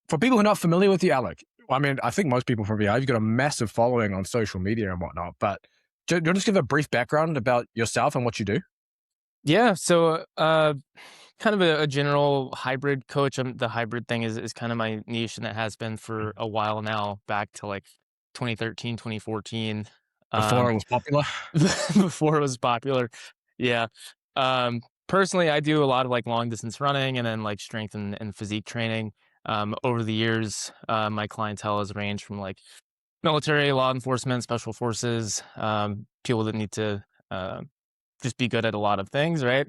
For people who are not familiar with you, Alec, I mean, I think most people probably are. You've got a massive following on social media and whatnot, but do you want to just give a brief background about yourself and what you do? Yeah, so kind of a general hybrid coach. The hybrid thing is kind of my niche, and it has been for a while now, back to like 2013, 2014, Before um, it was popular? before it was popular. Yeah. Personally, I do a lot of like long distance running and then like strength and physique training. Over the years, my clientele has ranged from like military, law enforcement, special forces, people that need to uh, just be good at a lot of things, right?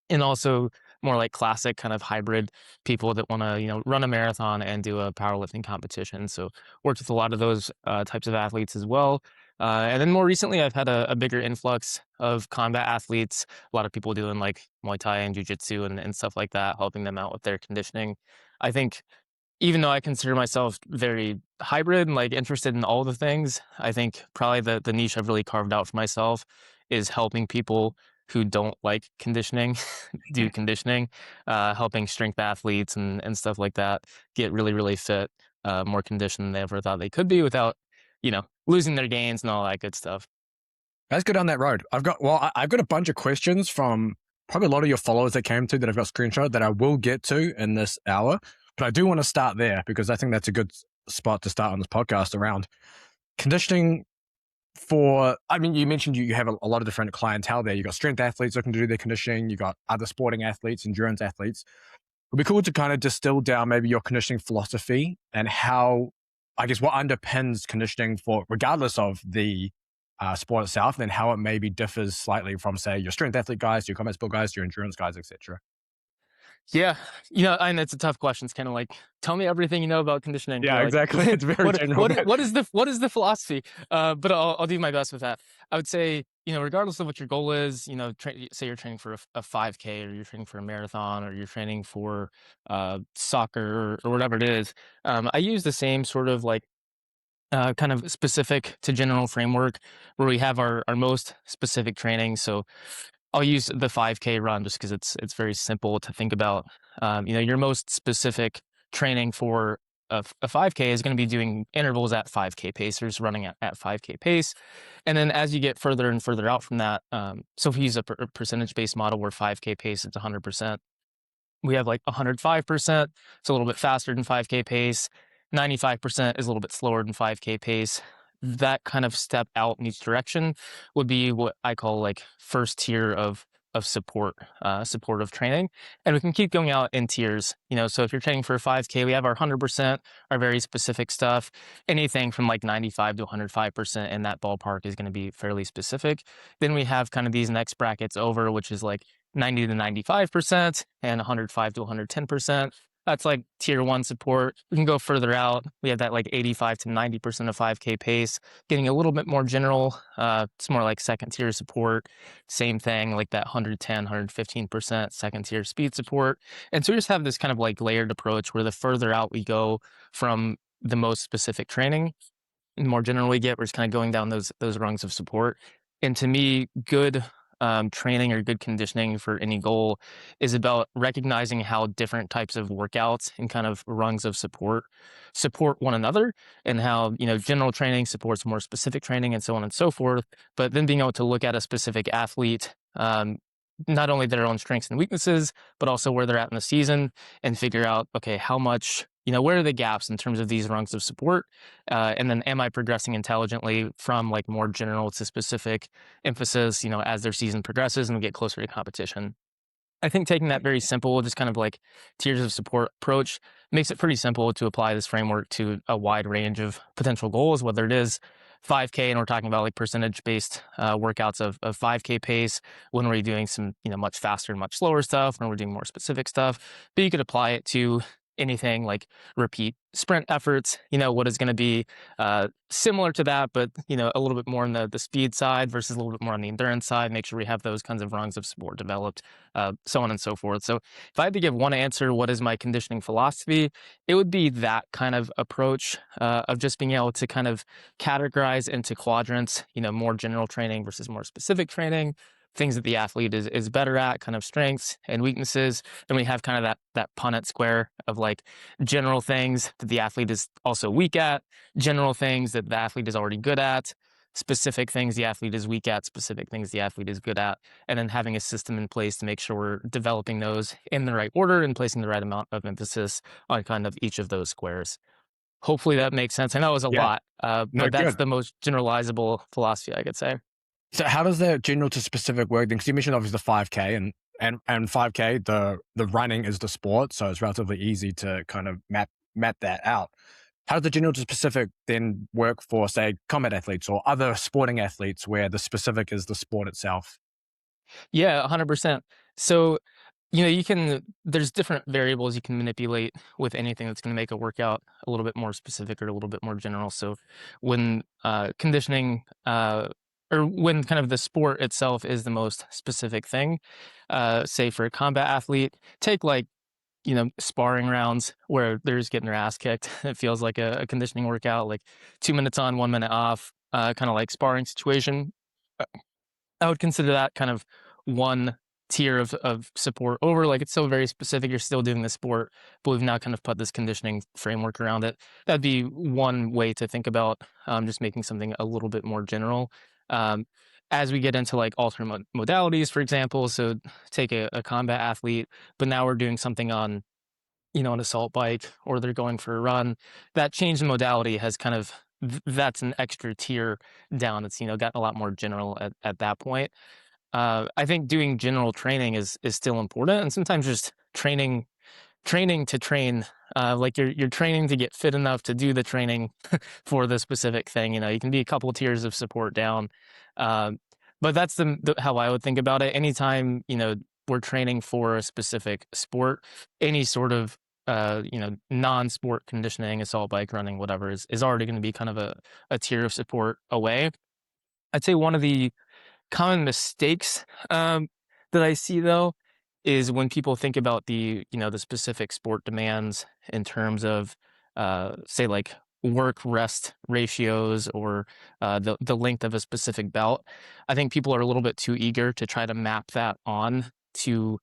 And also more like classic kind of hybrid people that want to, run a marathon and do a powerlifting competition. So worked with a lot of those types of athletes as well. And then more recently, I've had a bigger influx of combat athletes, a lot of people doing like Muay Thai and Jiu-Jitsu and stuff like that, helping them out with their conditioning. I think even though I consider myself very hybrid and like interested in all the things, I think probably the niche I've really carved out for myself is helping people who don't like conditioning do conditioning, helping strength athletes and stuff like that get really, really fit, more conditioned than they ever thought they could be without, losing their gains and all that good stuff. Let's go down that road. I've got a bunch of questions from probably a lot of your followers that came to that I've got screenshot that I will get to in this hour. But I do want to start there because I think that's a good spot to start on this podcast around conditioning I mean, you mentioned you have a lot of different clientele there. You've got strength athletes looking to do their conditioning. You've got other sporting athletes, endurance athletes. It'd be cool to kind of distill down maybe your conditioning philosophy and how, I guess, what underpins conditioning for, regardless of the sport itself, and then how it maybe differs slightly from, say, your strength athlete guys, your combat sport guys, your endurance guys, etc. Yeah, and it's a tough question. It's kind of like, tell me everything you know about conditioning. Yeah, You're like, exactly. It's very general. what is the philosophy? But I'll do my best with that. I would say, regardless of what your goal is, say you're training for a 5K, or you're training for a marathon, or you're training for soccer, or whatever it is. I use the same sort of like kind of specific to general framework where we have our most specific training. So I'll use the 5K run just because it's very simple to think about. Your most specific training for a 5K is going to be doing intervals at 5K pacers, running at 5K pace. And then as you get further and further out from that, so if we use a percentage-based model where 5K pace is 100%, we have like 105%. It's a little bit faster than 5K pace. 95% is a little bit slower than 5K pace. That kind of step out in each direction would be what I call like first tier of support, supportive training. And we can keep going out in tiers. So if you're training for a 5K, we have our 100%, our very specific stuff. Anything from like 95 to 105% in that ballpark is going to be fairly specific. Then we have kind of these next brackets over, which is like 90 to 95% and 105 to 110%. That's like tier one support. We can go further out. We have that like 85 to 90% of 5K pace, getting a little bit more general. It's more like second tier support. Same thing, like that 110, 115% second tier speed support. And so we just have this kind of like layered approach where the further out we go from the most specific training, the more general we get, we're just kind of going down those rungs of support. And to me, good training or good conditioning for any goal is about recognizing how different types of workouts and kind of rungs of support one another, and how general training supports more specific training and so on and so forth. But then being able to look at a specific athlete, not only their own strengths and weaknesses, but also where they're at in the season, and figure out, okay, how much, where are the gaps in terms of these rungs of support? And then am I progressing intelligently from like more general to specific emphasis, as their season progresses and we get closer to competition? I think taking that very simple, just kind of like tiers of support approach makes it pretty simple to apply this framework to a wide range of potential goals, whether it is 5K and we're talking about like percentage based workouts of 5K pace, when we're doing some, much faster and much slower stuff, when we're doing more specific stuff. But you could apply it to anything like repeat sprint efforts, what is going to be similar to that, but, a little bit more on the speed side versus a little bit more on the endurance side. Make sure we have those kinds of rungs of support developed, so on and so forth. So if I had to give one answer, what is my conditioning philosophy? It would be that kind of approach of just being able to kind of categorize into quadrants, more general training versus more specific training, things that the athlete is better at, kind of strengths and weaknesses. Then we have kind of that Punnett square of like general things that the athlete is also weak at, general things that the athlete is already good at, specific things the athlete is weak at, specific things the athlete is good at, and then having a system in place to make sure we're developing those in the right order and placing the right amount of emphasis on kind of each of those squares. Hopefully that makes sense. I know it was a Yeah. lot, No, but that's good. the most generalizable philosophy I could say. So how does the general to specific work then? Because you mentioned obviously the 5K and 5K, the running is the sport, so it's relatively easy to kind of map that out. How does the general to specific then work for, say, combat athletes or other sporting athletes where the specific is the sport itself? Yeah, 100%. So, there's different variables you can manipulate with anything that's going to make a workout a little bit more specific or a little bit more general. So, when conditioning or when kind of the sport itself is the most specific thing, say for a combat athlete, take like sparring rounds where they're just getting their ass kicked. It feels like a conditioning workout, like 2 minutes on, 1 minute off, kind of like sparring situation. I would consider that kind of one tier of support over. Like it's still very specific. You're still doing the sport, but we've now kind of put this conditioning framework around it. That'd be one way to think about just making something a little bit more general. Um, as we get into like alternate modalities, for example, so take a combat athlete, but now we're doing something on an assault bike or they're going for a run. That change in modality has kind of that's an extra tier down. It's gotten a lot more general at that point. I think doing general training is still important, and sometimes just training to train. Like you're training to get fit enough to do the training for the specific thing. You can be a couple of tiers of support down, um, but that's how I would think about it. Anytime we're training for a specific sport, any sort of non-sport conditioning, assault bike, running, whatever is already going to be kind of a tier of support away. I'd say one of the common mistakes that I see though is when people think about the specific sport demands in terms of say like work rest ratios or the length of a specific bout. I think people are a little bit too eager to try to map that on to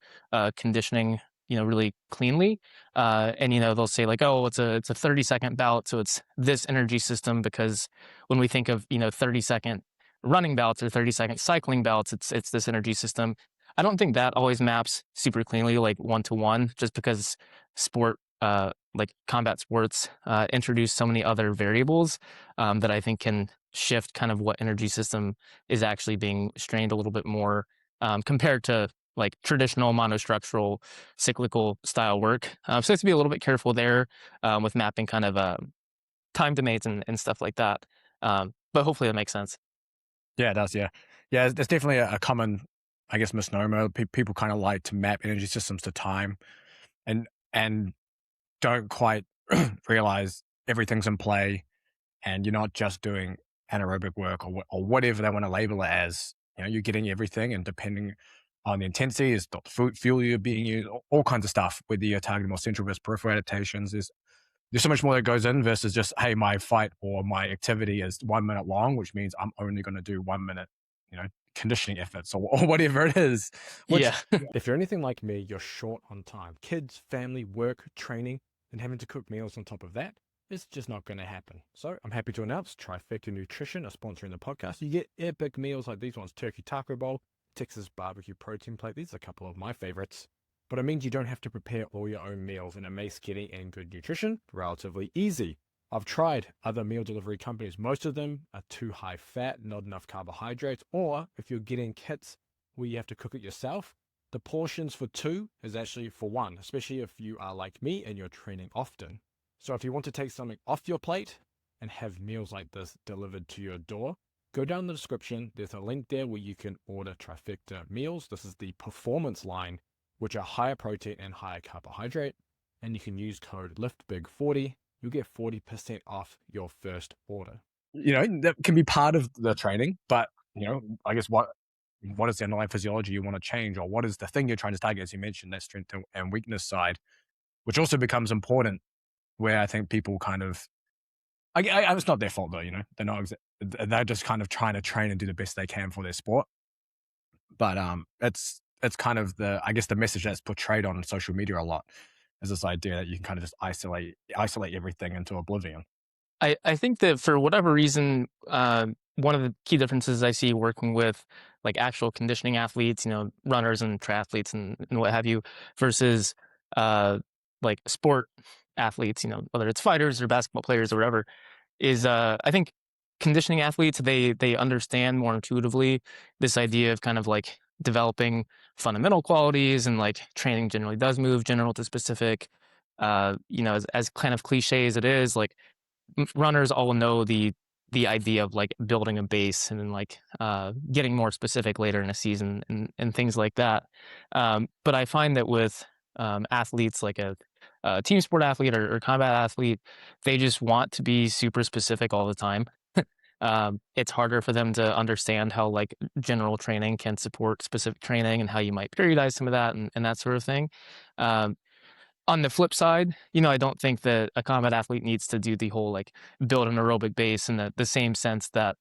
conditioning really cleanly, and they'll say like, oh, it's a 30-second bout, so it's this energy system, because when we think of 30-second running bouts or 30-second cycling bouts, it's this energy system. I don't think that always maps super cleanly, like one to one, just because sport, like combat sports, introduce so many other variables that I think can shift kind of what energy system is actually being strained a little bit more compared to like traditional monostructural cyclical style work. So I have to be a little bit careful there with mapping kind of time domains and stuff like that. But hopefully that makes sense. Yeah, it does. Yeah. Yeah. There's definitely a common, I guess, misnomer. People kind of like to map energy systems to time and don't quite realize everything's in play and you're not just doing anaerobic work or whatever they want to label it as. You're getting everything, and depending on the intensity, is the fuel you're being used, all kinds of stuff, whether you're targeting more central versus peripheral adaptations. There's so much more that goes in versus just, hey, my fight or my activity is 1 minute long, which means I'm only going to do 1 minute, conditioning efforts or whatever it is. Which, Yeah. If you're anything like me, you're short on time. Kids, family, work, training, and having to cook meals on top of that is just not going to happen. So I'm happy to announce Trifecta Nutrition are sponsoring the podcast. You get epic meals like these ones: turkey taco bowl, Texas barbecue protein plate. These are a couple of my favorites. But it means you don't have to prepare all your own meals, and it makes getting and good nutrition relatively easy. I've tried other meal delivery companies. Most of them are too high fat, not enough carbohydrates, or if you're getting kits where you have to cook it yourself, the portions for two is actually for one, especially if you are like me and you're training often. So if you want to take something off your plate and have meals like this delivered to your door, go down the description. There's a link there where you can order Trifecta meals. This is the performance line, which are higher protein and higher carbohydrate. And you can use code LIFTBIG40. You'll get 40% off your first order. that can be part of the training, but, I guess what is the underlying physiology you want to change, or what is the thing you're trying to target, as you mentioned, that strength and weakness side, which also becomes important, where I think people kind of, it's not their fault though, they're not, they're just kind of trying to train and do the best they can for their sport. but it's kind of I guess the message that's portrayed on social media a lot is this idea that you can kind of just isolate everything into oblivion. I think that for whatever reason, one of the key differences I see working with like actual conditioning athletes, runners and triathletes and what have you, versus like sport athletes, whether it's fighters or basketball players or whatever, is I think conditioning athletes, they understand more intuitively this idea of kind of like developing fundamental qualities, and like training generally does move general to specific. As kind of cliche as it is, like runners all know the idea of like building a base and then like getting more specific later in a season and things like that. But I find that with athletes like a team sport athlete or combat athlete, they just want to be super specific all the time. It's harder for them to understand how like general training can support specific training and how you might periodize some of that and that sort of thing. Um, on the flip side, I don't think that a combat athlete needs to do the whole like build an aerobic base in the same sense that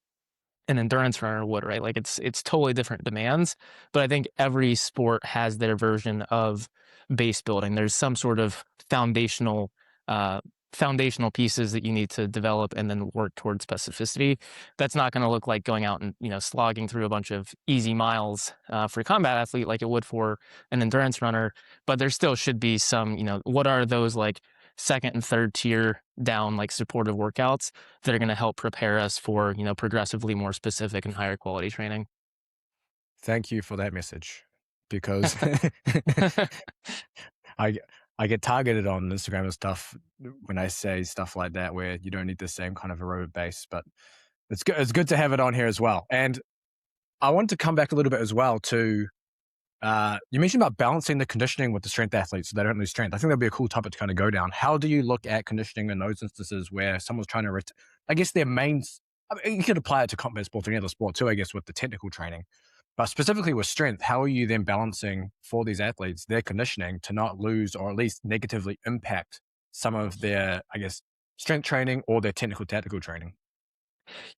an endurance runner would, right? Like it's totally different demands, but I think every sport has their version of base building. There's some sort of uh foundational pieces that you need to develop and then work towards specificity. That's not going to look like going out and slogging through a bunch of easy miles for a combat athlete like it would for an endurance runner, but there still should be some, what are those like second and third tier down like supportive workouts that are going to help prepare us for progressively more specific and higher quality training. Thank you for that message, because I I get targeted on Instagram and stuff when I say stuff like that, where you don't need the same kind of aerobic base. But it's good to have it on here as well. And I want to come back a little bit as well to you mentioned about balancing the conditioning with the strength athletes so they don't lose strength. I think that'd be a cool topic to kind of go down. How do you look at conditioning in those instances where someone's trying to, I guess their main, I mean, you could apply it to combat sports or any other sport too, I guess, with the technical training. But specifically with strength, how are you then balancing for these athletes their conditioning to not lose or at least negatively impact some of their, I guess, strength training or their technical tactical training?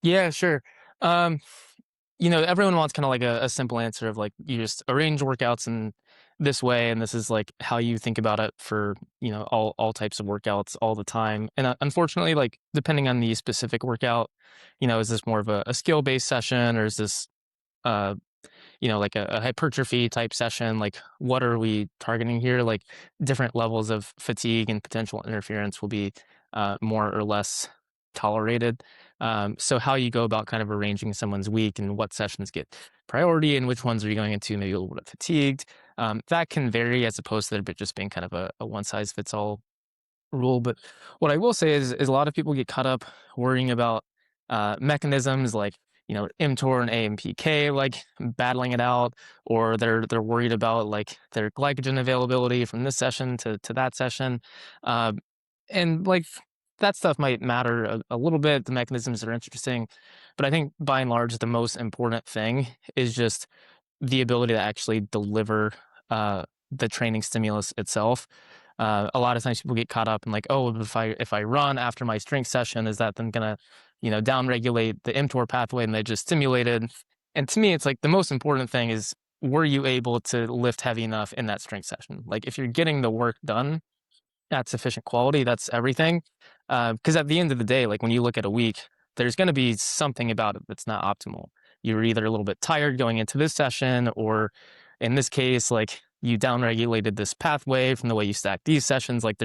Yeah, sure. Um, everyone wants kind of like a simple answer of like you just arrange workouts in this way, and this is like how you think about it for all types of workouts all the time. And unfortunately, like depending on the specific workout, is this more of a skill based session, or is this uh like a hypertrophy type session? Like what are we targeting here? Like different levels of fatigue and potential interference will be more or less tolerated. So how you go about kind of arranging someone's week and what sessions get priority and which ones are you going into maybe a little bit fatigued, that can vary as opposed to there just being kind of a one size fits all rule. But what I will say is a lot of people get caught up worrying about mechanisms like mTOR and AMPK, like battling it out, or they're worried about like their glycogen availability from this session to that session, um, and like that stuff might matter a little bit. The mechanisms are interesting, but I think by and large the most important thing is just the ability to actually deliver the training stimulus itself. A lot of times people get caught up in like, oh, if I run after my strength session, is that then gonna, downregulate the mTOR pathway and they just stimulated? And to me, it's like the most important thing is, were you able to lift heavy enough in that strength session? Like if you're getting the work done at sufficient quality, that's everything. Because at the end of the day, like when you look at a week, there's going to be something about it that's not optimal. You're either a little bit tired going into this session, or in this case, like you downregulated this pathway from the way you stack these sessions. Like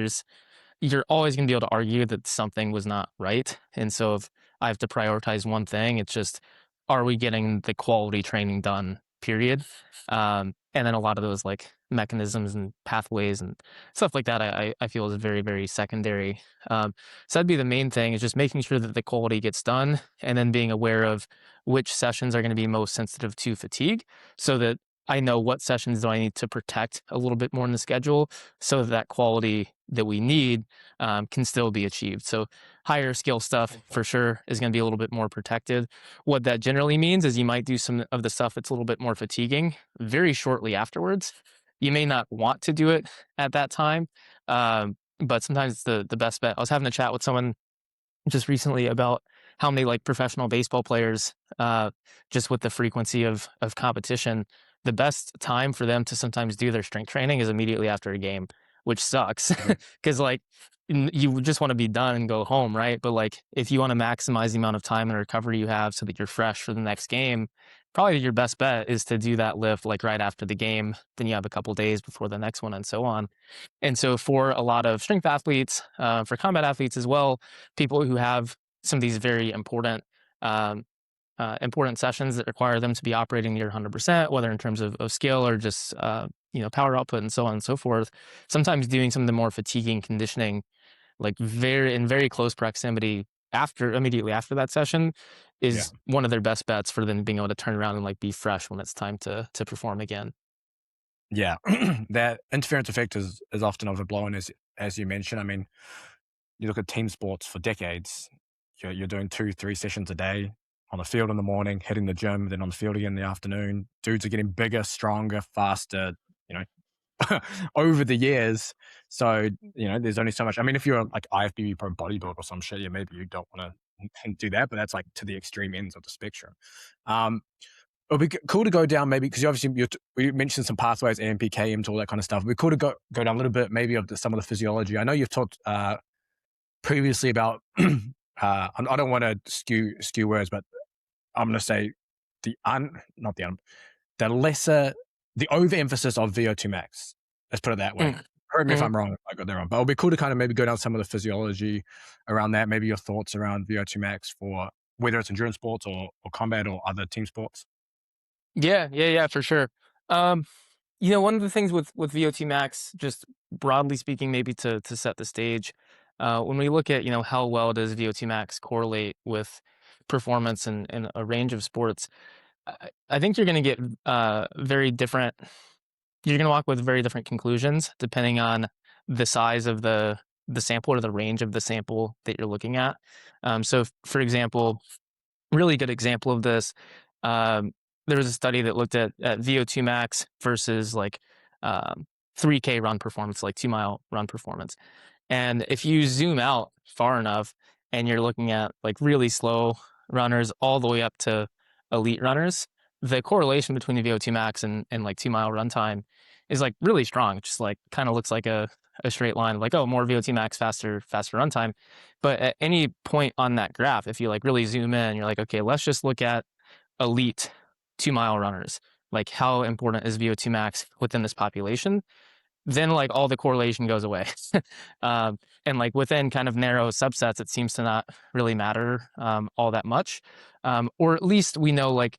you're always going to be able to argue that something was not right. And so if I have to prioritize one thing, it's just, are we getting the quality training done, period? And then a lot of those like mechanisms and pathways and stuff like that, I feel is very, very secondary. So that'd be the main thing, is just making sure that the quality gets done, and then being aware of which sessions are going to be most sensitive to fatigue, so that I know what sessions do I need to protect a little bit more in the schedule, so that quality that we need can still be achieved. So higher skill stuff for sure is going to be a little bit more protected. What that generally means is you might do some of the stuff that's a little bit more fatiguing very shortly afterwards. You may not want to do it at that time, but sometimes it's the best bet. I was having a chat with someone just recently about how many like professional baseball players, just with the frequency of competition, the best time for them to sometimes do their strength training is immediately after a game, which sucks because like you just want to be done and go home, right? But like if you want to maximize the amount of time and recovery you have so that you're fresh for the next game, probably your best bet is to do that lift like right after the game. Then you have a couple days before the next one and so on. And so for a lot of strength athletes, for combat athletes as well, people who have some of these very um, important sessions that require them to be operating near 100%, whether in terms of skill or just power output and so on and so forth. Sometimes doing some of the more fatiguing conditioning, like in very close proximity immediately after that session, is one of their best bets for them being able to turn around and like be fresh when it's time to perform again. Yeah, that interference effect is often overblown, as you mentioned. I mean, you look at team sports for decades. You're doing 2-3 sessions a day on the field in the morning, hitting the gym, then on the field again in the afternoon. Dudes are getting bigger, stronger, faster, over the years. So, there's only so much. I mean, if you're like IFBB pro bodybuilder or some shit, maybe you don't want to do that, but that's like to the extreme ends of the spectrum. It would be cool to go down maybe, because obviously we mentioned some pathways, AMP, KM, all that kind of stuff. It'd be cool to go down a little bit maybe of some of the physiology. I know you've talked previously about, I don't want to skew words, but I'm going to say the overemphasis of VO2max. Let's put it that way. Correct me if I'm wrong, if I got that wrong. But it'll be cool to kind of maybe go down some of the physiology around that, maybe your thoughts around VO2max for whether it's endurance sports or combat or other team sports. Yeah, for sure. One of the things with VO2max, just broadly speaking, maybe to set the stage, when we look at, how well does VO2max correlate with performance in a range of sports, I think you're going to get you're going to walk with very different conclusions depending on the size of the sample or the range of the sample that you're looking at. So for example, really good example of this, there was a study that looked at VO2max versus like 3K run performance, like 2-mile run performance. And if you zoom out far enough and you're looking at like really slow runners all the way up to elite runners, the correlation between the VO2max and like 2-mile run time is like really strong. It just like kind of looks like a straight line, like, oh, more VO2max, faster run time. But at any point on that graph, if you like really zoom in, you're like, okay, let's just look at elite 2-mile runners. Like, how important is VO2max within this population? Then like all the correlation goes away. And like within kind of narrow subsets, it seems to not really matter all that much. Or at least we know like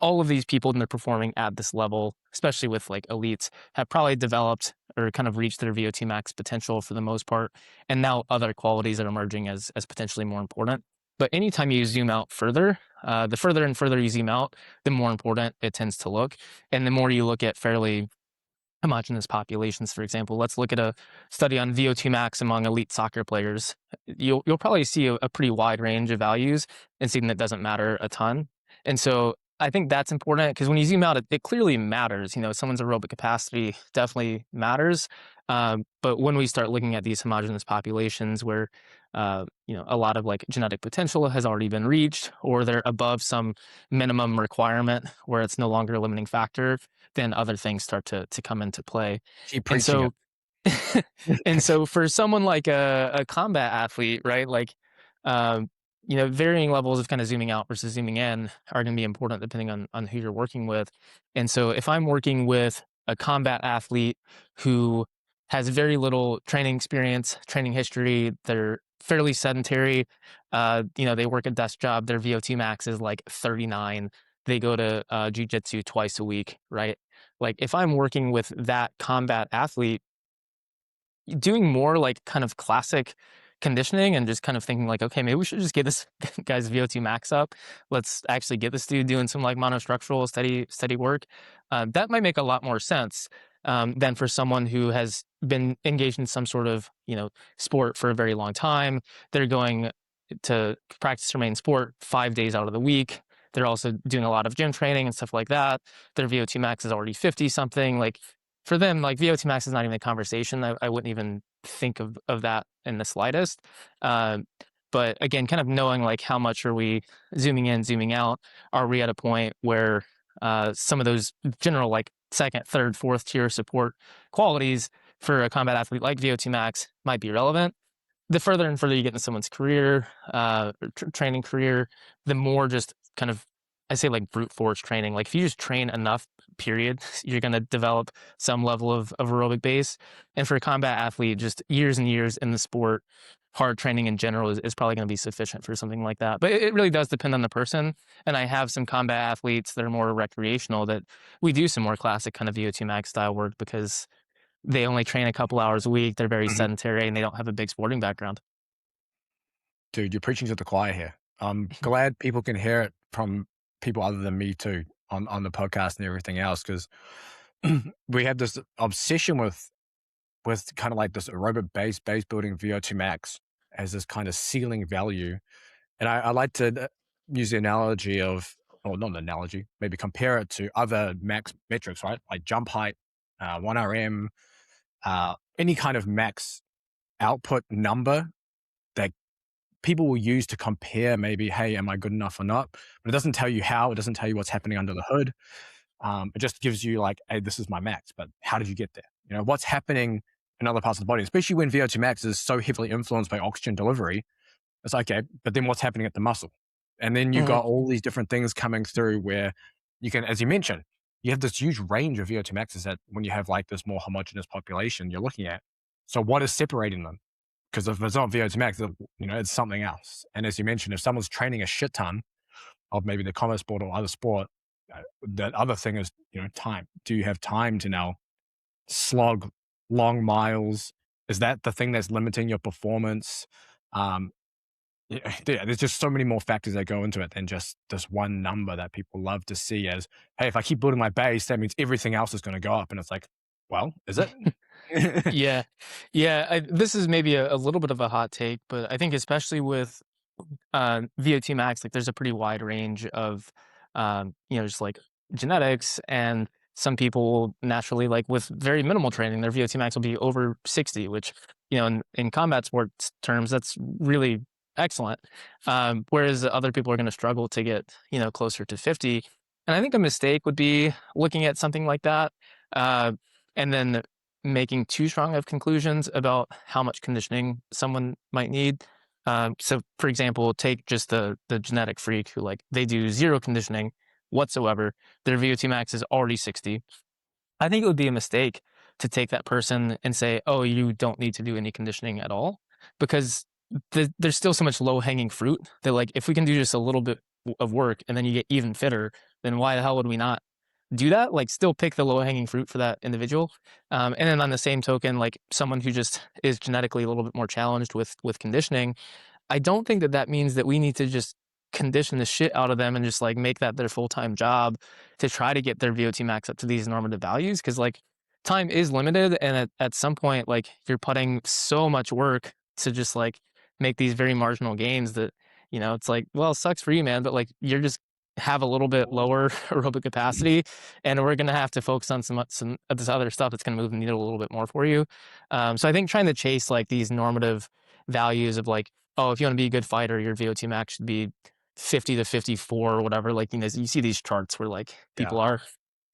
all of these people when they're performing at this level, especially with like elites, have probably developed or kind of reached their VO2max potential for the most part. And now other qualities are emerging as potentially more important. But anytime you zoom out further, the further and further you zoom out, the more important it tends to look. And the more you look at fairly homogeneous populations, for example, let's look at a study on VO2max among elite soccer players. You'll probably see a pretty wide range of values and see that doesn't matter a ton. And so I think that's important because when you zoom out, it clearly matters. Someone's aerobic capacity definitely matters. But when we start looking at these homogeneous populations where, a lot of like genetic potential has already been reached, or they're above some minimum requirement where it's no longer a limiting factor, then other things start to come into play. And so, and so for someone like a combat athlete, right, like, varying levels of kind of zooming out versus zooming in are going to be important depending on who you're working with. And so if I'm working with a combat athlete who has very little training experience, training history, they're fairly sedentary, they work a desk job, their VO2max is like 39, they go to jiu-jitsu twice a week, right? Like if I'm working with that combat athlete, doing more like kind of classic conditioning and just kind of thinking like, okay, maybe we should just get this guy's VO2max up. Let's actually get this dude doing some like monostructural steady work. That might make a lot more sense than for someone who has been engaged in some sort of, sport for a very long time. They're going to practice their main sport 5 days out of the week. They're also doing a lot of gym training and stuff like that. Their VO2max is already 50 something. Like for them, like VO2max is not even a conversation. I wouldn't even think of that in the slightest. But again, kind of knowing like how much are we zooming in, zooming out? Are we at a point where some of those general like second, third, fourth tier support qualities for a combat athlete like VO2 max might be relevant. The further and further you get into someone's career, training career, the more just kind of, I say like brute force training. Like if you just train enough, period, you're going to develop some level of aerobic base. And for a combat athlete, just years and years in the sport, hard training in general is probably going to be sufficient for something like that. But it really does depend on the person. And I have some combat athletes that are more recreational that we do some more classic kind of VO2 max style work because they only train a couple hours a week. They're very sedentary and they don't have a big sporting background. Dude, you're preaching to the choir here. I'm glad people can hear it from people other than me too on the podcast and everything else, because we have this obsession with kind of like this aerobic base building VO2 max as this kind of ceiling value. And I like to use the analogy of, or not an analogy, maybe compare it to other max metrics, right? Like jump height, 1RM, any kind of max output number that people will use to compare maybe, hey, am I good enough or not? But it doesn't tell you how, it doesn't tell you what's happening under the hood. It just gives you like, hey, this is my max, but how did you get there? You know, what's happening in other parts of the body, especially when VO2 max is so heavily influenced by oxygen delivery. It's like, okay, but then what's happening at the muscle? And then you got all these different things coming through where you can, as you mentioned, you have this huge range of VO2 maxes that when you have like this more homogeneous population you're looking at. So what is separating them? Because if it's not VO2 max, you know, it's something else. And as you mentioned, if someone's training a shit ton of maybe the combat sport or other sport, that other thing is, you know, time. Do you have time to now slog long miles? Is that the thing that's limiting your performance? Yeah, there's just so many more factors that go into it than just this one number that people love to see as, hey, if I keep building my base, that means everything else is going to go up. And it's like, well, is it? Yeah. This is maybe a little bit of a hot take, but I think especially with VO2 max, like there's a pretty wide range of, just like genetics, and some people naturally, like with very minimal training, their VO2 max will be over 60, which, in combat sports terms, that's really excellent. Whereas other people are going to struggle to get, closer to 50. And I think a mistake would be looking at something like that, and then making too strong of conclusions about how much conditioning someone might need. So for example, take just the genetic freak who they do zero conditioning whatsoever. Their VO2 max is already 60. I think it would be a mistake to take that person and say, oh, you don't need to do any conditioning at all, because there's still so much low hanging fruit that if we can do just a little bit of work and then you get even fitter, then why the hell would we not do that? Still pick the low hanging fruit for that individual. And then on the same token, someone who just is genetically a little bit more challenged with conditioning, I don't think that means that we need to just condition the shit out of them and just make that their full-time job to try to get their VO2 max up to these normative values. Cause time is limited. And at some point, you're putting so much work to just make these very marginal gains that, it's well, it sucks for you, man, but you're just have a little bit lower aerobic capacity, and we're going to have to focus on some of this other stuff that's going to move the needle a little bit more for you. So I think trying to chase these normative values of oh, if you want to be a good fighter, your VO2 max should be 50 to 54 or whatever. You see these charts where people are.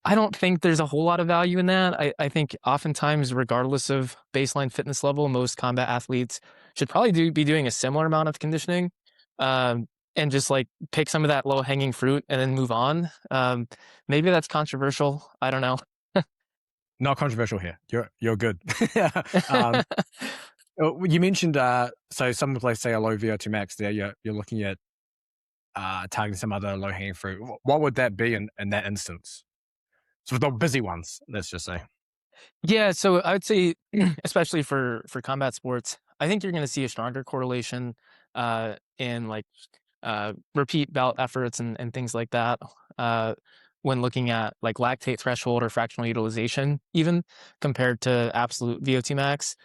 I don't think there's a whole lot of value in that. I think oftentimes, regardless of baseline fitness level, most combat athletes should probably be doing a similar amount of conditioning, and just pick some of that low hanging fruit and then move on. Maybe that's controversial. I don't know. Not controversial here. You're good. You mentioned so some place say a low VO2 max there. You're looking at targeting some other low hanging fruit. What would that be in that instance? So the busy ones, let's just say. Yeah, so I would say, especially for combat sports, I think you're going to see a stronger correlation in repeat bout efforts and things like that, when looking at lactate threshold or fractional utilization, even compared to absolute VO2 max.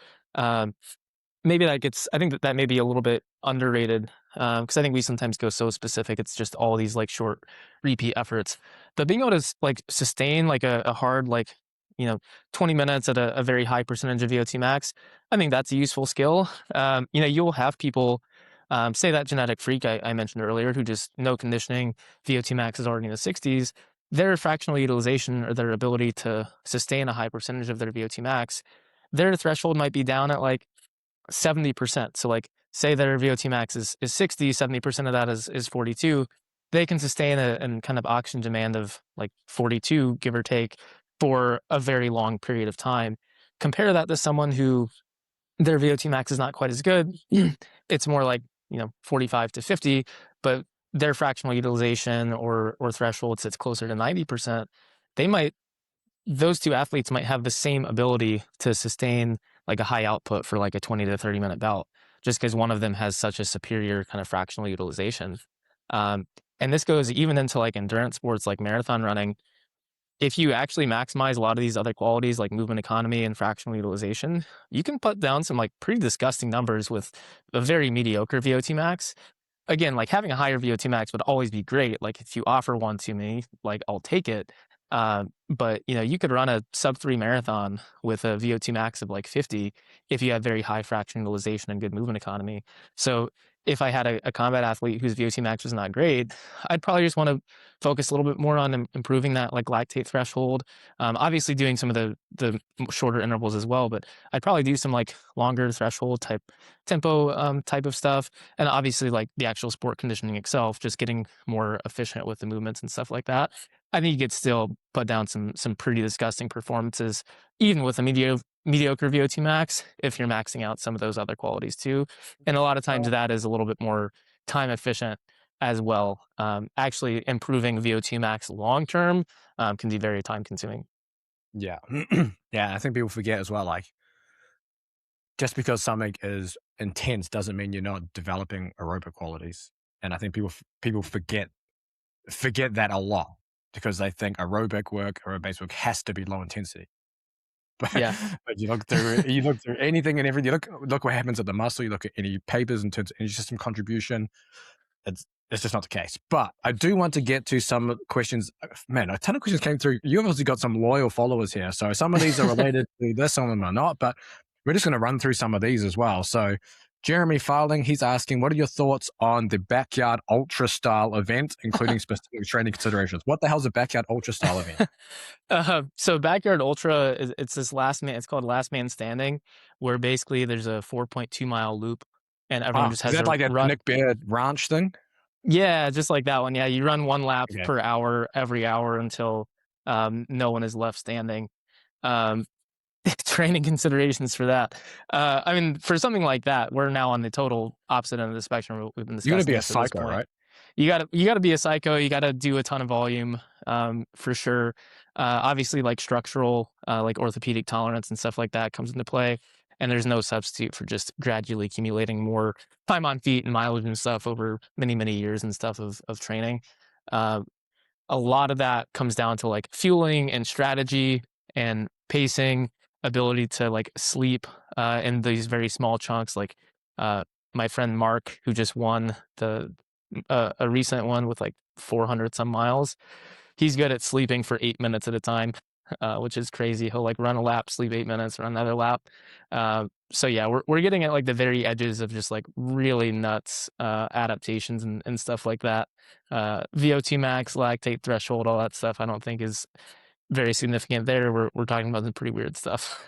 Maybe I think that may be a little bit underrated, because I think we sometimes go so specific. It's just all these short repeat efforts, but being able to sustain a hard 20 minutes at a very high percentage of VO2 max, I think that's a useful skill. You'll have people, say that genetic freak I mentioned earlier, who just no conditioning, VO2 max is already in the 60s. their fractional utilization or their ability to sustain a high percentage of their VO2 max, their threshold might be down at like 70%. So like say their VO2 max is 60, 70% of that is 42. They can sustain a kind of oxygen demand of like 42, give or take, for a very long period of time. Compare that to someone who their VO2 max is not quite as good. It's more like, 45 to 50, but their fractional utilization or threshold sits closer to 90%. Those two athletes might have the same ability to sustain like a high output for like a 20 to 30-minute bout, just because one of them has such a superior kind of fractional utilization. And this goes even into like endurance sports like marathon running. If you actually maximize a lot of these other qualities like movement economy and fractional utilization, you can put down some like pretty disgusting numbers with a very mediocre VO2 max. Again, like having a higher VO2 max would always be great. Like if you offer one to me, like I'll take it. But you could run a sub-3 marathon with a VO2 max of like 50 if you have very high fraction utilization and good movement economy. So if I had a combat athlete whose VO2 max was not great, I'd probably just want to focus a little bit more on improving that like lactate threshold. Obviously doing some of the shorter intervals as well, but I'd probably do some like longer threshold type tempo type of stuff. And obviously like the actual sport conditioning itself, just getting more efficient with the movements and stuff like that. I think you could still put down some pretty disgusting performances, even with a mediocre VO2 max, if you're maxing out some of those other qualities too. And a lot of times that is a little bit more time efficient as well. Actually improving VO2 max long term can be very time consuming. Yeah. Yeah, I think people forget as well, like, just because something is intense doesn't mean you're not developing aerobic qualities. And I think people forget that a lot because they think aerobic work has to be low intensity. But, Yeah. but you look through anything and everything. You look what happens at the muscle. You look at any papers in terms of energy system contribution. It's just not the case. But I do want to get to some questions. Man, a ton of questions came through. You obviously got some loyal followers here. So some of these are related to this, some of them are not. But we're just going to run through some of these as well. So Jeremy Farling, he's asking, what are your thoughts on the backyard ultra style event, including specific training considerations? What the hell's a backyard ultra style event? So backyard ultra it's this it's called last man standing, where basically there's a 4.2 mile loop and everyone just has is that to like a run. Nick Beard ranch thing? Yeah, just like that one. Yeah, you run one lap Okay. per hour every hour until no one is left standing. Training considerations for that. I mean, for something like that, we're now on the total opposite end of the spectrum. We've been discussing. You're gonna be a this at this psycho, point. right? You gotta be a psycho. You gotta do a ton of volume, for sure. Obviously, like structural, like orthopedic tolerance and stuff like that comes into play. And there's no substitute for just gradually accumulating more time on feet and mileage and stuff over many, many years and stuff of training. A lot of that comes down to like fueling and strategy and pacing, ability to like sleep in these very small chunks. Like my friend Mark, who just won a recent one with like 400 some miles, he's good at sleeping for 8 minutes at a time, which is crazy. He'll like run a lap, sleep 8 minutes, run another lap. So yeah, we're getting at like the very edges of just like really nuts adaptations and stuff like that. VO2 max, lactate threshold, all that stuff, I don't think is very significant there. We're talking about some pretty weird stuff.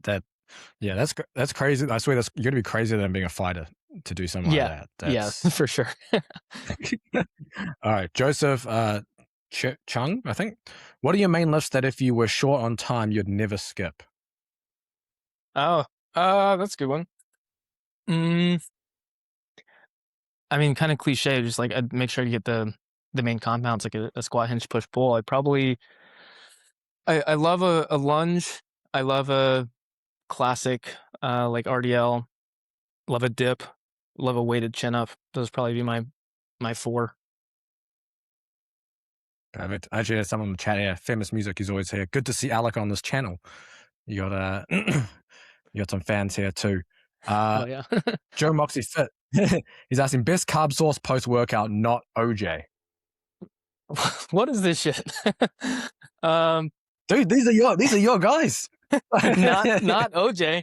That's crazy. I swear you're gonna be crazier than being a fighter to do something like that. That's... Yeah, for sure. All right, Joseph Chung, I think. What are your main lifts that if you were short on time, you'd never skip? Oh, that's a good one. I mean, kind of cliche, just like I'd make sure to get the main compounds, like a squat, hinge, push, pull. I love a lunge. I love a classic, like RDL. Love a dip. Love a weighted chin up. Those probably be my four. Perfect. Actually, there's someone in the chat here. Famous Music is always here. Good to see Alec on this channel. You got you got some fans here too. Oh yeah. Joe Moxie Fit. He's asking best carb source post workout, not OJ. What is this shit? Dude, these are your guys. not OJ.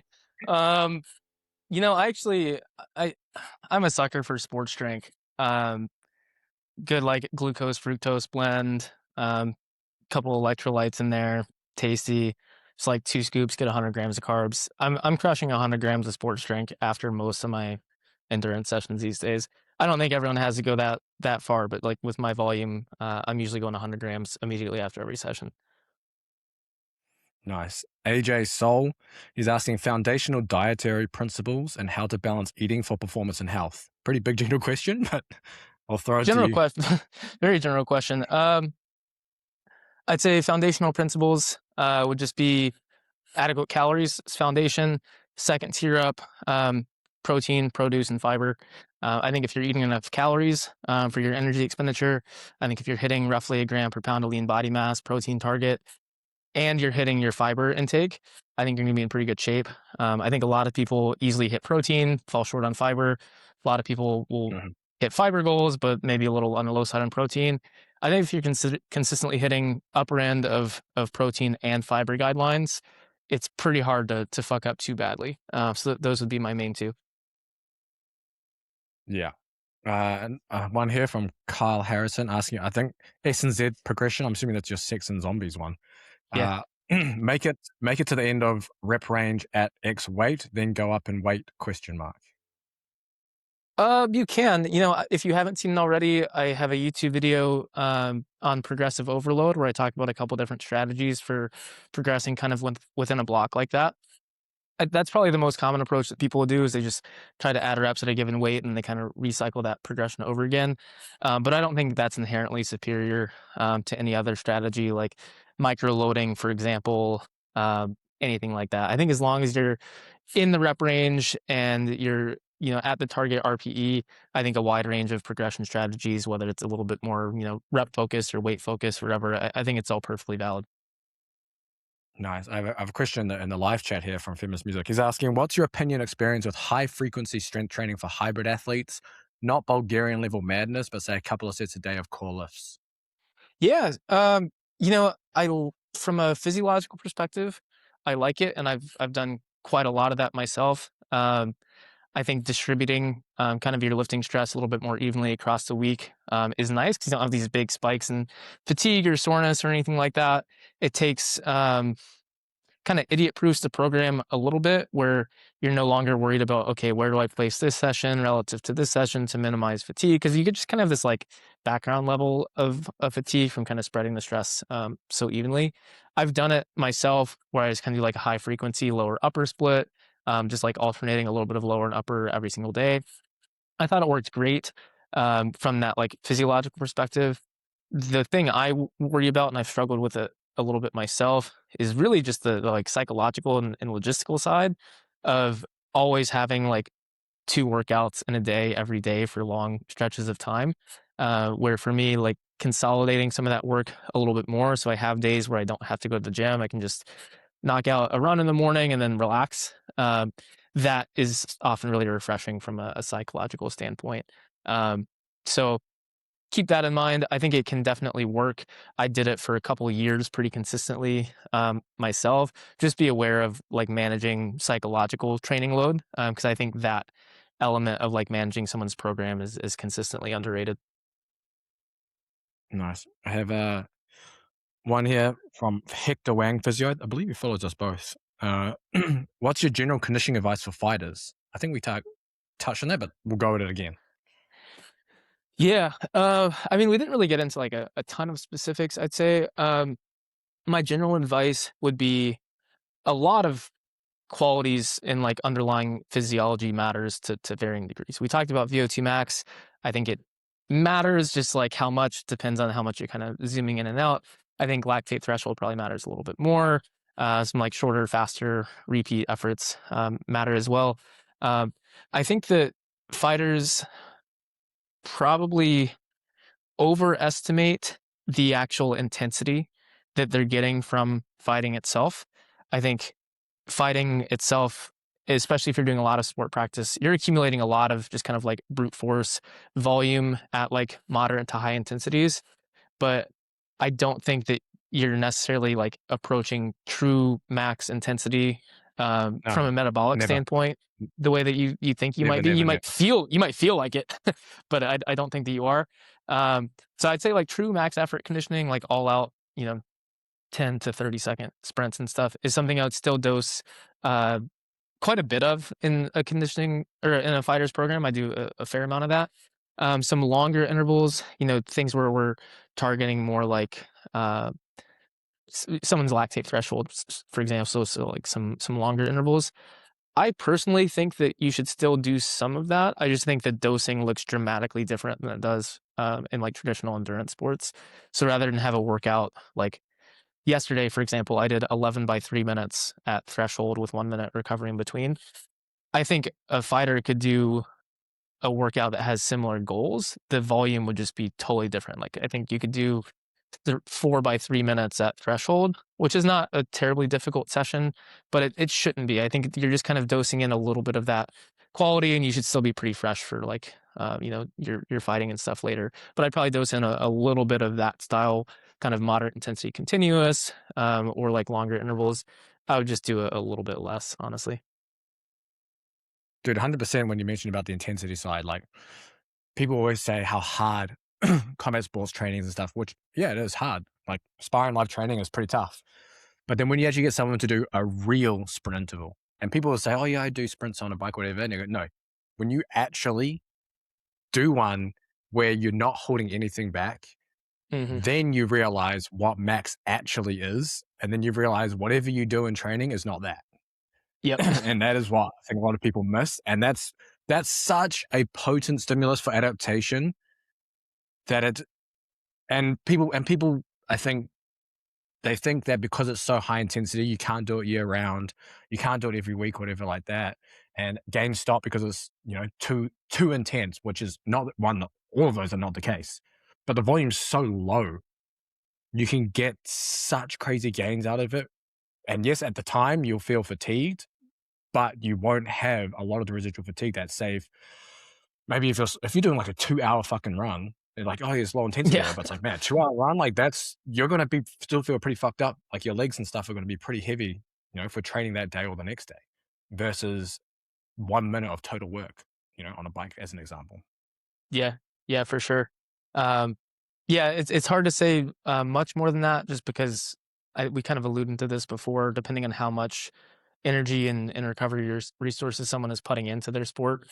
Actually, I'm a sucker for sports drink. good like glucose fructose blend, couple electrolytes in there, tasty. It's like 2 scoops, get 100 grams of carbs. I'm crushing 100 grams of sports drink after most of my endurance sessions these days. I don't think everyone has to go that far, but like with my volume, I'm usually going 100 grams immediately after every session. Nice. AJ Soul, he's asking foundational dietary principles and how to balance eating for performance and health. Pretty big general question, but I'll throw it to General you. question, very general question. I'd say foundational principles would just be adequate calories as foundation. Second tier up, protein, produce, and fiber. I think if you're eating enough calories for your energy expenditure, I think if you're hitting roughly a gram per pound of lean body mass protein target, and you're hitting your fiber intake, I think you're gonna be in pretty good shape. I think a lot of people easily hit protein, fall short on fiber. A lot of people will hit fiber goals, but maybe a little on the low side on protein. I think if you're consistently hitting upper end of protein and fiber guidelines, it's pretty hard to fuck up too badly. So those would be my main two. Yeah. One here from Kyle Harrison asking, I think S&Z progression. I'm assuming that's your Sex and Zombies one. Yeah. Make it to the end of rep range at X weight, then go up in weight ? You can. If you haven't seen it already, I have a YouTube video on progressive overload where I talk about a couple different strategies for progressing kind of within a block like that. That's probably the most common approach that people will do is they just try to add reps at a given weight and they kind of recycle that progression over again. But I don't think that's inherently superior to any other strategy like micro loading, for example, anything like that. I think as long as you're in the rep range and you're at the target RPE, I think a wide range of progression strategies, whether it's a little bit more rep focused or weight focused, whatever, I think it's all perfectly valid. Nice. I have a question in the live chat here from Feminist Music. He's asking, what's your opinion experience with high frequency strength training for hybrid athletes? Not Bulgarian level madness, but say a couple of sets a day of core lifts. Yeah. From a physiological perspective, I like it. And I've done quite a lot of that myself. I think distributing kind of your lifting stress a little bit more evenly across the week is nice because you don't have these big spikes in fatigue or soreness or anything like that. It takes kind of idiot-proofs the program a little bit where you're no longer worried about, okay, where do I place this session relative to this session to minimize fatigue? Because you could just kind of have this like background level of fatigue from kind of spreading the stress so evenly. I've done it myself where I just kind of do like a high frequency, lower upper split, just like alternating a little bit of lower and upper every single day. I thought it worked great from that like physiological perspective. The thing I worry about, and I've struggled with it a little bit myself, is really just the like psychological and logistical side of always having like 2 workouts in a day every day for long stretches of time. Where for me, like consolidating some of that work a little bit more, so I have days where I don't have to go to the gym. I can just knock out a run in the morning and then relax. That is often really refreshing from a psychological standpoint. So keep that in mind. I think it can definitely work. I did it for a couple of years pretty consistently myself. Just be aware of like managing psychological training load because I think that element of like managing someone's program is consistently underrated. Nice. I have one here from Hector Wang Physio. I believe he follows us both. What's your general conditioning advice for fighters? I think we touched on that, but we'll go with it again. Yeah. I mean, we didn't really get into like a ton of specifics, I'd say. My general advice would be a lot of qualities in like underlying physiology matters to varying degrees. We talked about VO2max. I think it matters just like how much depends on how much you're kind of zooming in and out. I think lactate threshold probably matters a little bit more. Some like shorter, faster repeat efforts matter as well. I think that fighters probably overestimate the actual intensity that they're getting from fighting itself. I think fighting itself, especially if you're doing a lot of sport practice, you're accumulating a lot of just kind of like brute force volume at like moderate to high intensities. But I don't think that you're necessarily like approaching true max intensity from a metabolic never. standpoint the way that you think you Never, might be. never, You never. might feel like it, but I don't think that you are. So I'd say like true max effort conditioning, like all out, 10 to 30-second sprints and stuff is something I would still dose quite a bit of in a conditioning or in a fighter's program. I do a fair amount of that. Some longer intervals, things where we're targeting more like someone's lactate threshold, for example. So like some longer intervals. I personally think that you should still do some of that. I just think that dosing looks dramatically different than it does in like traditional endurance sports. So rather than have a workout like yesterday, for example, I did 11 by 3 minutes at threshold with 1 minute recovery in between. I think a fighter could do a workout that has similar goals. The volume would just be totally different. Like I think you could do 4 by 3 minutes at threshold, which is not a terribly difficult session, but it shouldn't be. I think you're just kind of dosing in a little bit of that quality, and you should still be pretty fresh for like your fighting and stuff later. But I'd probably dose in a little bit of that style, kind of moderate intensity continuous, or like longer intervals. I would just do a little bit less, honestly. Dude, 100% when you mentioned about the intensity side, like people always say how hard combat sports trainings and stuff, which, yeah, it is hard. Like sparring live training is pretty tough. But then when you actually get someone to do a real sprint interval, and people will say, oh, yeah, I do sprints on a bike, whatever. And you go, no, when you actually do one where you're not holding anything back, then you realize what max actually is. And then you realize whatever you do in training is not that. Yep. And that is what I think a lot of people miss. And that's such a potent stimulus for adaptation that people, I think they think that because it's so high intensity, you can't do it year round. You can't do it every week, whatever like that. And games stop because it's, too intense, which is not one, all of those are not the case. But the volume's so low, you can get such crazy gains out of it. And yes, at the time you'll feel fatigued, but you won't have a lot of the residual fatigue that's safe. Maybe if you're doing like a 2-hour fucking run, they're like, oh, it's low intensity, Yeah. but it's like, man, 2-hour run, like you're going to still feel pretty fucked up. Like your legs and stuff are going to be pretty heavy, for training that day or the next day versus 1 minute of total work, on a bike as an example. Yeah, for sure. Yeah, it's hard to say much more than that, just because we kind of alluded to this before. Depending on how much energy and recovery resources someone is putting into their sport,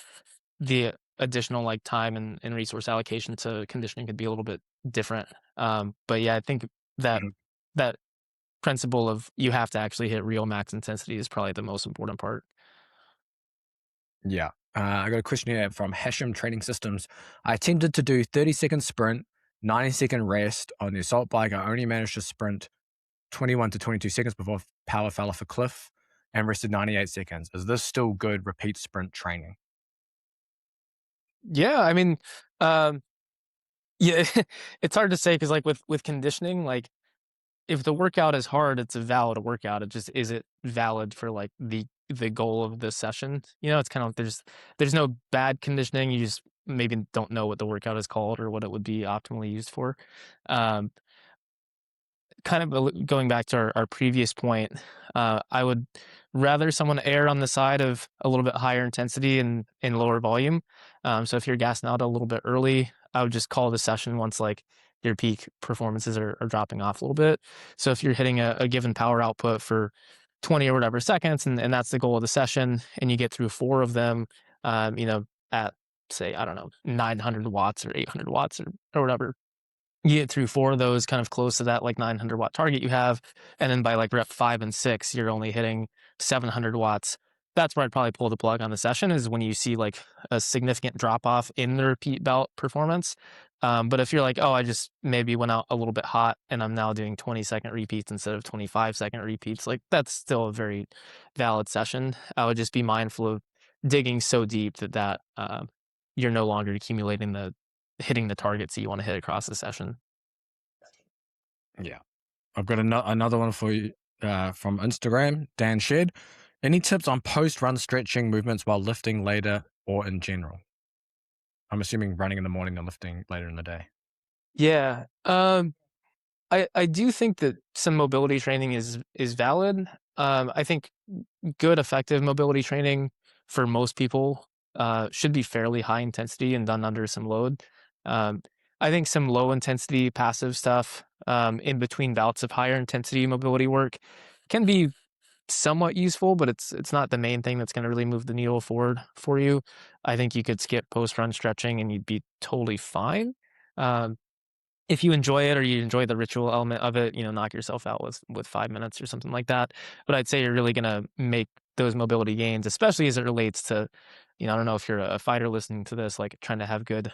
the additional like time and resource allocation to conditioning could be a little bit different. But yeah, I think that that principle of you have to actually hit real max intensity is probably the most important part. Yeah. I got a question here from Hashem Training Systems. I attempted to do 30-second sprint, 90-second rest on the assault bike. I only managed to sprint 21 to 22 seconds before power fell off a cliff and rested 98 seconds. Is this still good repeat sprint training? Yeah, I mean, yeah, it's hard to say because like with conditioning, like if the workout is hard, it's a valid workout. It just is it valid for like the goal of the session? It's kind of there's no bad conditioning. You just maybe don't know what the workout is called or what it would be optimally used for. Um, Kind of going back to our previous point, I would rather someone err on the side of a little bit higher intensity and lower volume. So if you're gassing out a little bit early, I would just call the session once like your peak performances are dropping off a little bit. So if you're hitting a given power output for 20 or whatever seconds, and that's the goal of the session, and you get through 4 of them, at say, I don't know, 900 watts or 800 watts or whatever, you get through 4 of those kind of close to that like 900 watt target you have. And then by like rep 5 and 6, you're only hitting 700 watts. That's where I'd probably pull the plug on the session, is when you see like a significant drop off in the repeat bout performance. But if you're like, oh, I just maybe went out a little bit hot and I'm now doing 20-second repeats instead of 25-second repeats, like that's still a very valid session. I would just be mindful of digging so deep that you're no longer accumulating hitting the targets that you want to hit across the session. Yeah. I've got another one for you from Instagram, Dan Shed. Any tips on post-run stretching movements while lifting later or in general? I'm assuming running in the morning and lifting later in the day. Yeah. I do think that some mobility training is valid. I think good effective mobility training for most people should be fairly high intensity and done under some load. I think some low intensity passive stuff in between bouts of higher intensity mobility work can be somewhat useful, but it's not the main thing that's going to really move the needle forward for you. I think you could skip post run stretching and you'd be totally fine. Um, if you enjoy it or you enjoy the ritual element of it, knock yourself out with 5 minutes or something like that. But I'd say you're really going to make those mobility gains, especially as it relates to, I don't know if you're a fighter listening to this, like trying to have good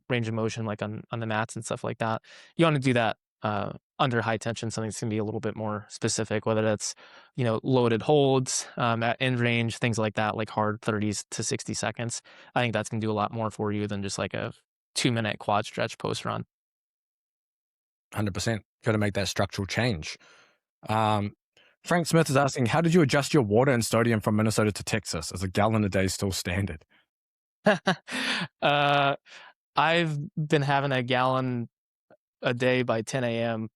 range of motion, like on the mats and stuff like that. You want to do that under high tension, something that's going to be a little bit more specific, whether that's, loaded holds at end range, things like that, like hard 30s to 60 seconds. I think that's going to do a lot more for you than just like a 2-minute quad stretch post run. 100%. Got to make that structural change. Frank Smith is asking, how did you adjust your water and sodium from Minnesota to Texas? Is a gallon a day still standard? I've been having a gallon a day by 10 a.m.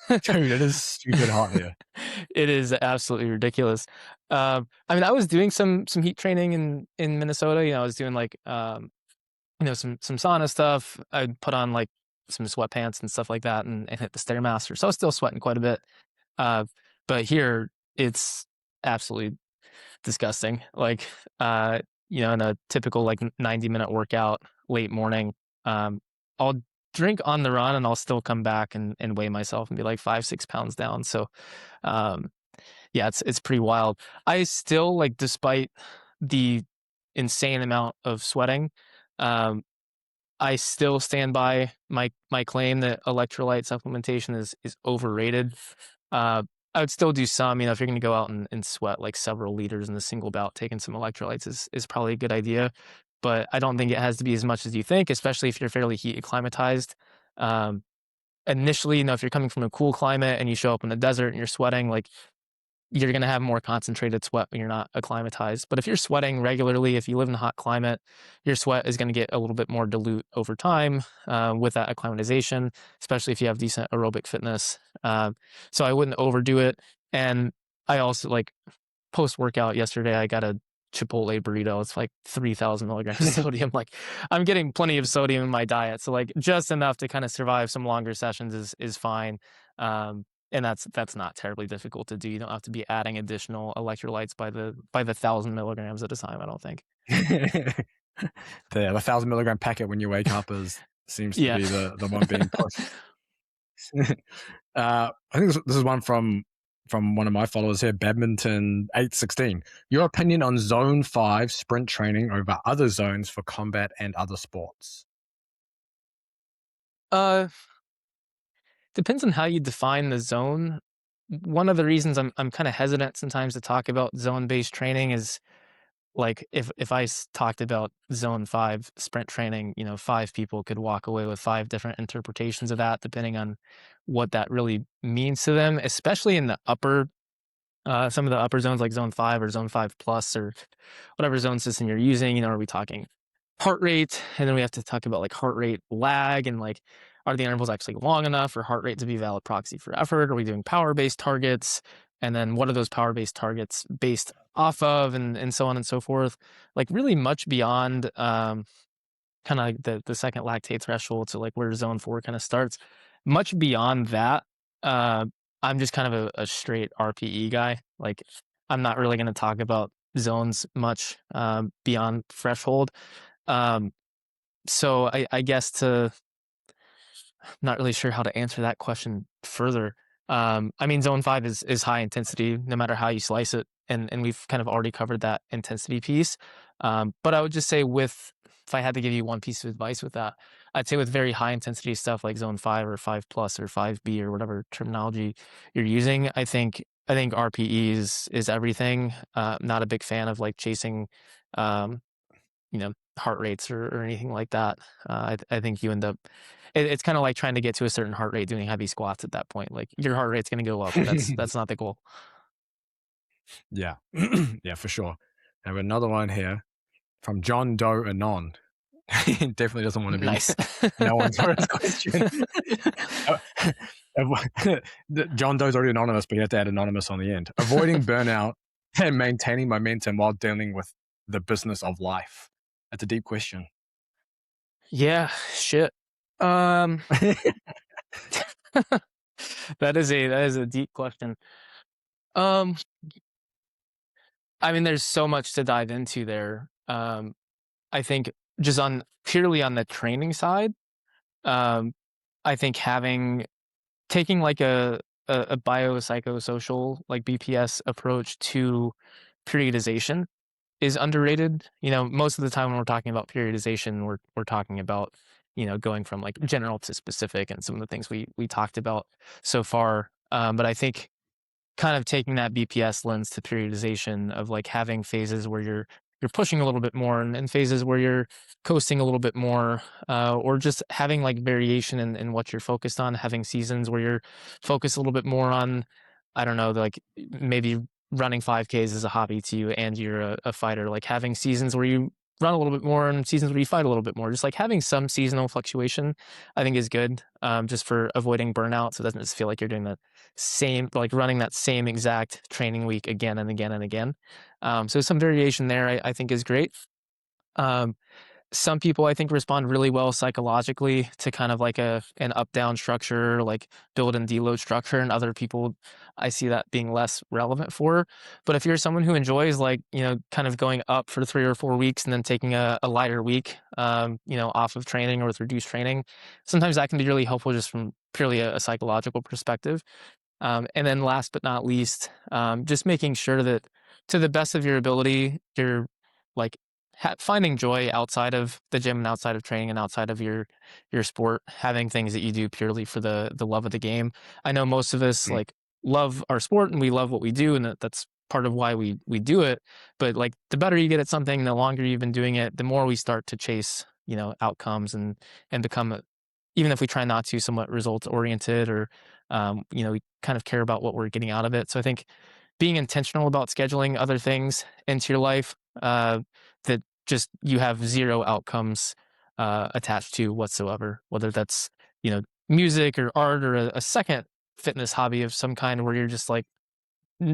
Dude, it is stupid hot here. It is absolutely ridiculous. I mean, I was doing some heat training in Minnesota. I was doing like some sauna stuff. I'd put on like some sweatpants and stuff like that and hit the Stairmaster. So I was still sweating quite a bit. But here it's absolutely disgusting. Like, in a typical like 90-minute workout, late morning, I'll drink on the run and I'll still come back and weigh myself and be like 5-6 pounds down. So, yeah, it's pretty wild. I still, like, despite the insane amount of sweating, I still stand by my claim that electrolyte supplementation is overrated. I would still do some, if you're going to go out and sweat like several liters in a single bout, taking some electrolytes is probably a good idea. But I don't think it has to be as much as you think, especially if you're fairly heat acclimatized. Initially, if you're coming from a cool climate and you show up in the desert and you're sweating, like, you're going to have more concentrated sweat when you're not acclimatized. But if you're sweating regularly, if you live in a hot climate, your sweat is going to get a little bit more dilute over time with that acclimatization, especially if you have decent aerobic fitness. So I wouldn't overdo it. And I also, like, post-workout yesterday, I got a Chipotle burrito. It's like 3,000 milligrams of sodium. Like, I'm getting plenty of sodium in my diet. So, like, just enough to kind of survive some longer sessions is fine. And that's not terribly difficult to do. You don't have to be adding additional electrolytes by the 1,000 milligrams at a time, I don't think. The 1,000 milligram packet when you wake up seems to be the one being pushed. I think this is one from one of my followers here, Badminton 816. Your opinion on zone 5 sprint training over other zones for combat and other sports? Depends on how you define the zone. One of the reasons I'm kind of hesitant sometimes to talk about zone-based training is, like, if I talked about zone 5 sprint training, 5 people could walk away with 5 different interpretations of that, depending on what that really means to them, especially in the upper, some of the upper zones like zone 5 or zone 5 plus or whatever zone system you're using. Are we talking heart rate? And then we have to talk about like heart rate lag and like, are the intervals actually long enough for heart rate to be a valid proxy for effort? Are we doing power-based targets? And then what are those power-based targets based off of, and so on and so forth? Like, really much beyond kind of like the second lactate threshold, so like where zone 4 kind of starts. Much beyond that, I'm just kind of a straight RPE guy. Like, I'm not really going to talk about zones much beyond threshold. So I guess I'm not really sure how to answer that question further. I mean, zone 5 is high intensity, no matter how you slice it. And we've kind of already covered that intensity piece. But I would just say, if I had to give you one piece of advice with that, I'd say with very high intensity stuff like zone 5 or 5 plus or 5B or whatever terminology you're using, I think RPE is everything. Not a big fan of like chasing, heart rates or anything like that. I think you end up, it's kind of like trying to get to a certain heart rate doing heavy squats at that point. Like, your heart rate's going to go up. That's not the goal. Yeah. Yeah, for sure. I have another one here from John Doe Anon. He definitely doesn't want to be Nice. no one's first question. John Doe's already anonymous, but you have to add anonymous on the end. Avoiding burnout and maintaining momentum while dealing with the business of life. That's a deep question. Yeah, shit. That is a deep question. Um, I mean, there's so much to dive into there. I think just purely on the training side, um, I think taking like a biopsychosocial like BPS approach to periodization is underrated. Most of the time when we're talking about periodization, we're talking about, going from like general to specific and some of the things we talked about so far. But I think kind of taking that BPS lens to periodization of like having phases where you're pushing a little bit more and phases where you're coasting a little bit more, or just having like variation in what you're focused on, having seasons where you're focused a little bit more on, I don't know, like maybe running 5Ks is a hobby to you and you're a fighter, like having seasons where you run a little bit more and seasons where you fight a little bit more. Just like having some seasonal fluctuation, I think is good, just for avoiding burnout. So it doesn't just feel like you're doing the same, like running that same exact training week again and again and again. So some variation there, I think is great. Um, some people I think respond really well psychologically to kind of like an up down structure, like build and deload structure, and other people I see that being less relevant for. But if you're someone who enjoys like, kind of going up for 3 or 4 weeks and then taking a lighter week, off of training or with reduced training, sometimes that can be really helpful just from purely a psychological perspective. And then last but not least, just making sure that to the best of your ability, you're like finding joy outside of the gym and outside of training and outside of your sport, having things that you do purely for the love of the game. I know most of us like love our sport and we love what we do, and that's part of why we do it. But like the better you get at something, the longer you've been doing it, the more we start to chase, outcomes and become, even if we try not to, somewhat results oriented, or we kind of care about what we're getting out of it. So I think being intentional about scheduling other things into your life, that just you have zero outcomes attached to whatsoever, whether that's, music or art or a second fitness hobby of some kind where you're just like,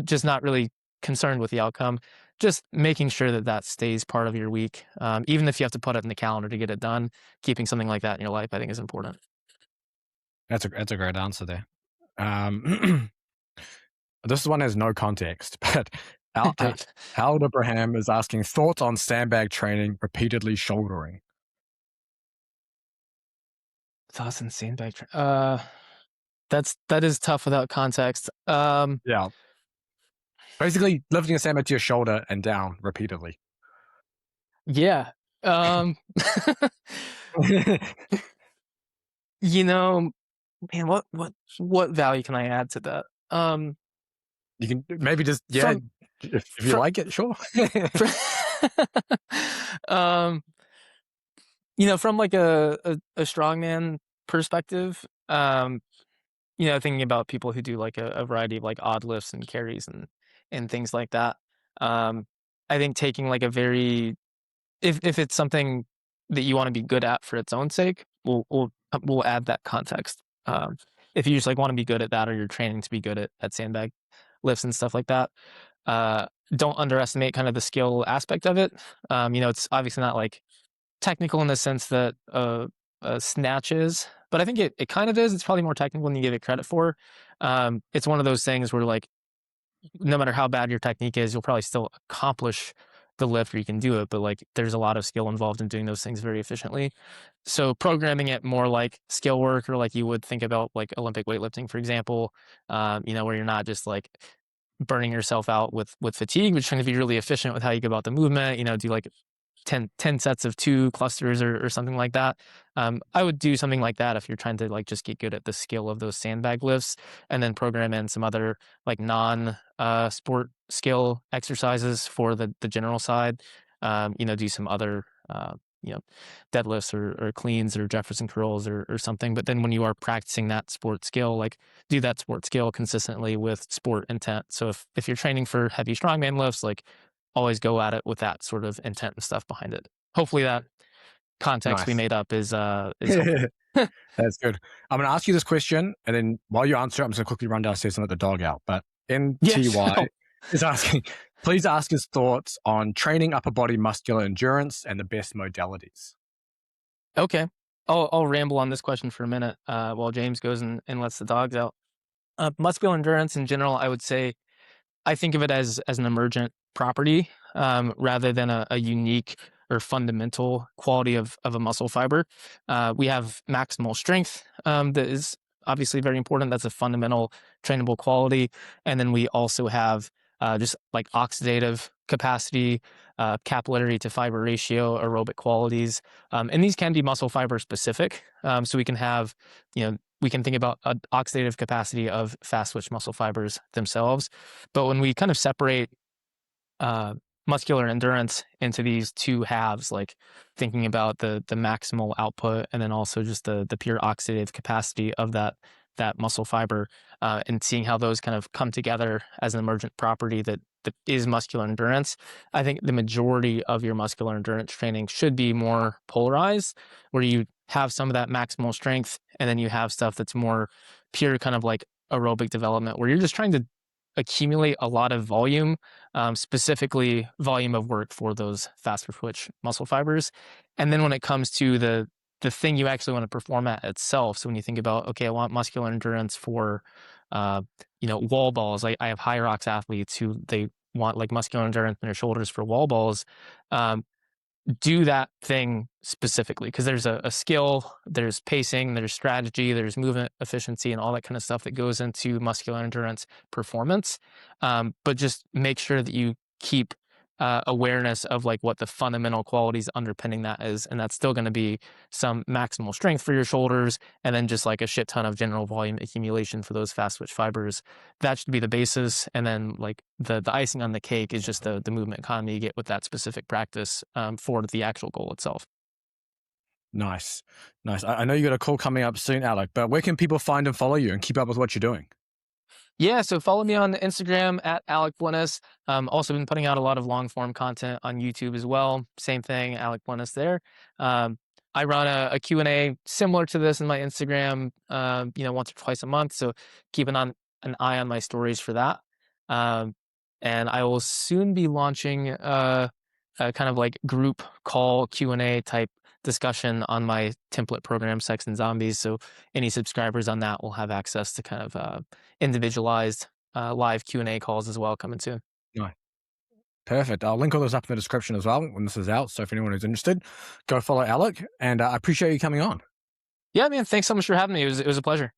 just not really concerned with the outcome, just making sure that that stays part of your week. Even if you have to put it in the calendar to get it done, keeping something like that in your life, I think, is important. That's a great answer there. This one has no context, but Al Abraham is asking thoughts on sandbag training, repeatedly shouldering. Thoughts on sandbag? That is tough without context. Yeah. Basically, lifting a sandbag to your shoulder and down repeatedly. Yeah. Man, what value can I add to that? You can maybe just, if you like it, sure. From like a strongman perspective, thinking about people who do like a variety of like odd lifts and carries and things like that. I think taking like a very, if it's something that you want to be good at for its own sake, we'll add that context. If you just like want to be good at that, or you're training to be good at sandbag lifts and stuff like that, don't underestimate kind of the skill aspect of it. It's obviously not like technical in the sense that a snatch is, but I think it kind of is. It's probably more technical than you give it credit for. It's one of those things where like, no matter how bad your technique is, you'll probably still accomplish the lift, or you can do it, but like there's a lot of skill involved in doing those things very efficiently. So programming it more like skill work, or like you would think about like Olympic weightlifting, for example, where you're not just like burning yourself out with fatigue, but trying to be really efficient with how you go about the movement, do like 10 sets of 2 clusters or something like that. I would do something like that if you're trying to like just get good at the skill of those sandbag lifts, and then program in some other like non sport skill exercises for the general side. Do some other deadlifts or cleans or Jefferson curls or something. But then when you are practicing that sport skill, like do that sport skill consistently with sport intent. So if you're training for heavy strongman lifts, like always go at it with that sort of intent and stuff behind it. Hopefully that context we Nice. made up is helpful. That's good. I'm going to ask you this question, and then while you answer it, I'm just going to quickly run downstairs and let the dog out. But NTY is asking, please ask his thoughts on training upper body muscular endurance and the best modalities. Okay. I'll ramble on this question for a minute while James goes and lets the dogs out. Muscular endurance in general, I would say, I think of it as an emergent property rather than a unique or fundamental quality of a muscle fiber. We have maximal strength that is obviously very important. That's a fundamental trainable quality. And then we also have just like oxidative capacity, capillary to fiber ratio, aerobic qualities. And these can be muscle fiber specific. So we can have, we can think about oxidative capacity of fast twitch muscle fibers themselves. But when we kind of separate muscular endurance into these two halves, like thinking about the maximal output and then also just the pure oxidative capacity of that muscle fiber, and seeing how those kind of come together as an emergent property that is muscular endurance, I think the majority of your muscular endurance training should be more polarized, where you have some of that maximal strength and then you have stuff that's more pure kind of like aerobic development, where you're just trying to accumulate a lot of volume, specifically volume of work for those faster twitch muscle fibers. And then when it comes to the thing you actually want to perform at itself, so when you think about, okay, I want muscular endurance for, wall balls. I have high rocks athletes who they want like muscular endurance in their shoulders for wall balls. Do that thing specifically, because there's a skill, there's pacing, there's strategy, there's movement efficiency, and all that kind of stuff that goes into muscular endurance performance. But just make sure that you keep awareness of like what the fundamental qualities underpinning that is, and that's still going to be some maximal strength for your shoulders, and then just like a shit ton of general volume accumulation for those fast twitch fibers. That should be the basis, and then like the icing on the cake is just the movement economy you get with that specific practice for the actual goal itself. Nice. I know you got a call coming up soon, Alec, but where can people find and follow you and keep up with what you're doing? Yeah, so follow me on Instagram at Alec Blenis. Also been putting out a lot of long form content on YouTube as well. Same thing, Alec Blenis there. I run a Q&A similar to this in my Instagram, once or twice a month. So keep an eye on my stories for that. And I will soon be launching a kind of like group call Q&A type discussion on my template program, Sex and Zombies. So any subscribers on that will have access to kind of individualized live Q&A calls as well coming soon. Nice. Perfect. I'll link all those up in the description as well when this is out. So if anyone is interested, go follow Alec. And I appreciate you coming on. Yeah, man. Thanks so much for having me. It was a pleasure.